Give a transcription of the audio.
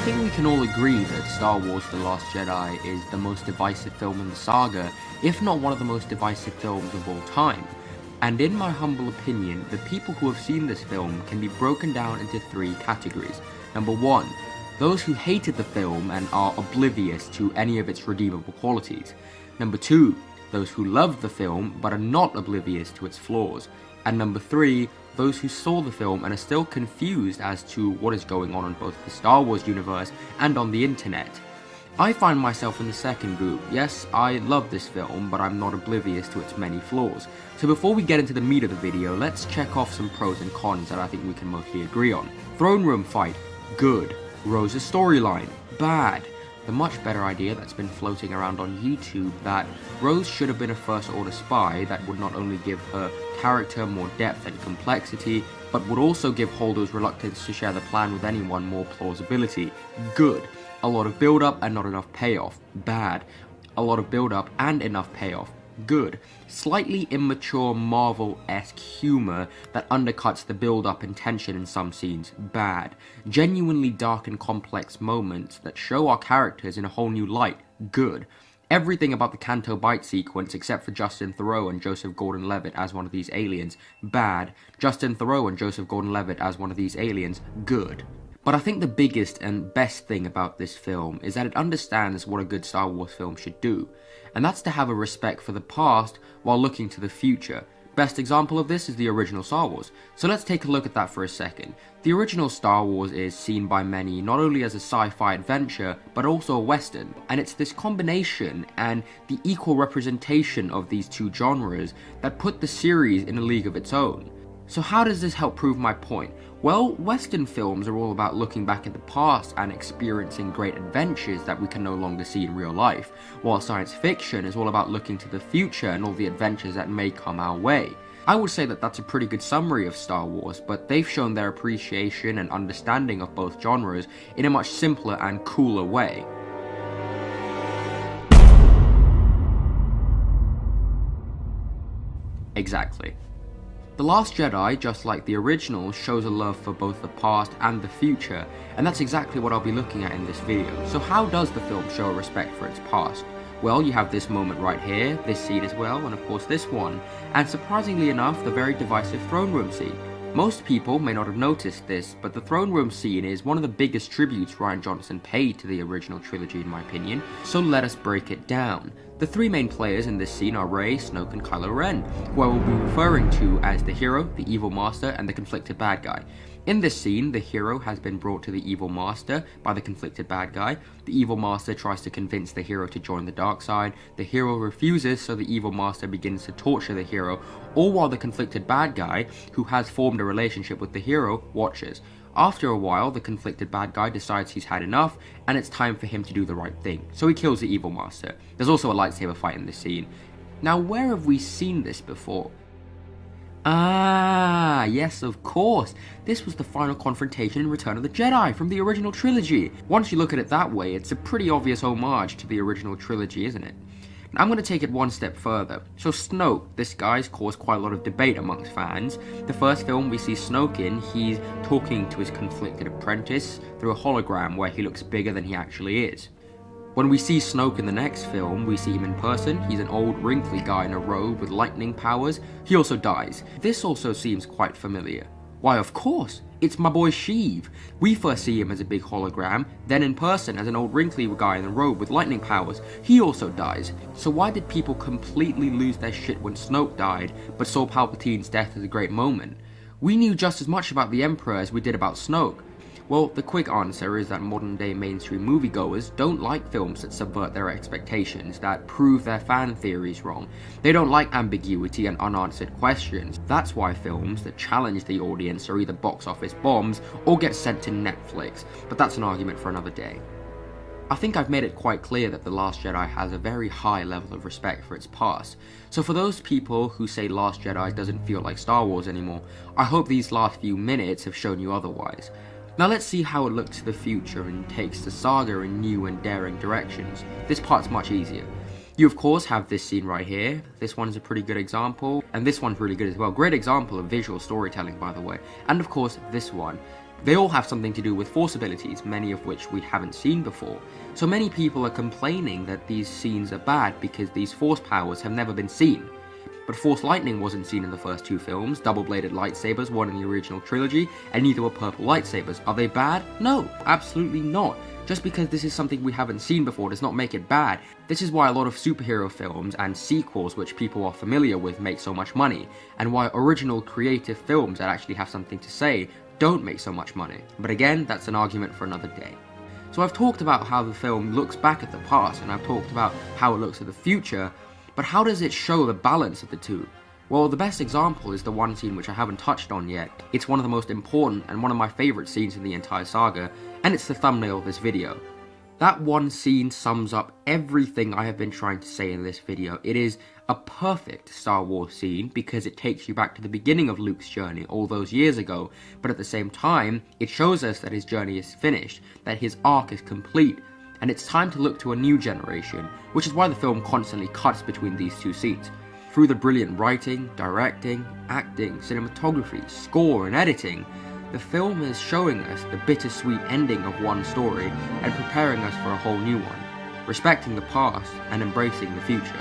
think we can all agree that Star Wars The Last Jedi is the most divisive film in the saga, if not one of the most divisive films of all time. And in my humble opinion, the people who have seen this film can be broken down into three categories. Number one, those who hated the film and are oblivious to any of its redeemable qualities. Number two, those who loved the film but are not oblivious to its flaws. And number three, those who saw the film and are still confused as to what is going on in both the Star Wars universe and on the internet. I find myself in the second group. Yes, I love this film, but I'm not oblivious to its many flaws. So before we get into the meat of the video, let's check off some pros and cons that I think we can mostly agree on. Throne room fight, good. Rose's storyline, bad. The much better idea that's been floating around on YouTube that Rose should have been a First Order spy that would not only give her character more depth and complexity, but would also give Holdo's reluctance to share the plan with anyone more plausibility. Good. A lot of build-up and not enough payoff. Bad. A lot of build-up and enough payoff. Good. Slightly immature Marvel-esque humor that undercuts the build-up and tension in some scenes. Bad. Genuinely dark and complex moments that show our characters in a whole new light. Good. Everything about the Canto Bight sequence except for Justin Theroux and Joseph Gordon-Levitt as one of these aliens. Bad. Justin Theroux and Joseph Gordon-Levitt as one of these aliens. Good. But I think the biggest and best thing about this film is that it understands what a good Star Wars film should do, and that's to have a respect for the past while looking to the future. Best example of this is the original Star Wars, so let's take a look at that for a second. The original Star Wars is seen by many not only as a sci-fi adventure, but also a western, and it's this combination and the equal representation of these two genres that put the series in a league of its own. So how does this help prove my point? Well, Western films are all about looking back at the past and experiencing great adventures that we can no longer see in real life, while science fiction is all about looking to the future and all the adventures that may come our way. I would say that that's a pretty good summary of Star Wars, but they've shown their appreciation and understanding of both genres in a much simpler and cooler way. Exactly. The Last Jedi, just like the original, shows a love for both the past and the future, and that's exactly what I'll be looking at in this video. So how does the film show a respect for its past? Well, you have this moment right here, this scene as well, and of course this one, and surprisingly enough, the very divisive throne room scene. Most people may not have noticed this, but the throne room scene is one of the biggest tributes Rian Johnson paid to the original trilogy in my opinion, so let us break it down. The three main players in this scene are Rey, Snoke and Kylo Ren, who I will be referring to as the hero, the evil master and the conflicted bad guy. In this scene, the hero has been brought to the evil master by the conflicted bad guy. The evil master tries to convince the hero to join the dark side. The hero refuses, so the evil master begins to torture the hero, all while the conflicted bad guy, who has formed a relationship with the hero, watches. After a while, the conflicted bad guy decides he's had enough, and it's time for him to do the right thing, so he kills the evil master. There's also a lightsaber fight in this scene. Now, where have we seen this before? Ah, yes, of course. This was the final confrontation in Return of the Jedi from the original trilogy. Once you look at it that way, it's a pretty obvious homage to the original trilogy, isn't it? Now, I'm going to take it one step further. So Snoke, this guy's caused quite a lot of debate amongst fans. The first film we see Snoke in, he's talking to his conflicted apprentice through a hologram where he looks bigger than he actually is. When we see Snoke in the next film, we see him in person. He's an old, wrinkly guy in a robe with lightning powers. He also dies. This also seems quite familiar. Why, of course, it's my boy Sheev. We first see him as a big hologram, then in person as an old wrinkly guy in a robe with lightning powers. He also dies. So why did people completely lose their shit when Snoke died, but saw Palpatine's death as a great moment? We knew just as much about the Emperor as we did about Snoke. Well, the quick answer is that modern day mainstream moviegoers don't like films that subvert their expectations, that prove their fan theories wrong. They don't like ambiguity and unanswered questions. That's why films that challenge the audience are either box office bombs or get sent to Netflix, but that's an argument for another day. I think I've made it quite clear that The Last Jedi has a very high level of respect for its past. So for those people who say Last Jedi doesn't feel like Star Wars anymore, I hope these last few minutes have shown you otherwise. Now let's see how it looks to the future and takes the saga in new and daring directions. This part's much easier. You of course have this scene right here. This one's a pretty good example, and this one's really good as well. Great example of visual storytelling, by the way. And of course this one. They all have something to do with Force abilities, many of which we haven't seen before. So many people are complaining that these scenes are bad because these Force powers have never been seen. But Force lightning wasn't seen in the first two films, double-bladed lightsabers weren't in the original trilogy, and neither were purple lightsabers. Are they bad? No, absolutely not. Just because this is something we haven't seen before does not make it bad. This is why a lot of superhero films and sequels which people are familiar with make so much money, and why original creative films that actually have something to say don't make so much money. But again, that's an argument for another day. So I've talked about how the film looks back at the past, and I've talked about how it looks at the future, but how does it show the balance of the two? Well, the best example is the one scene which I haven't touched on yet. It's one of the most important and one of my favourite scenes in the entire saga, and it's the thumbnail of this video. That one scene sums up everything I have been trying to say in this video. It is a perfect Star Wars scene because it takes you back to the beginning of Luke's journey all those years ago, but at the same time, it shows us that his journey is finished, that his arc is complete, and it's time to look to a new generation, which is why the film constantly cuts between these two scenes. Through the brilliant writing, directing, acting, cinematography, score, and editing, the film is showing us the bittersweet ending of one story and preparing us for a whole new one, respecting the past and embracing the future.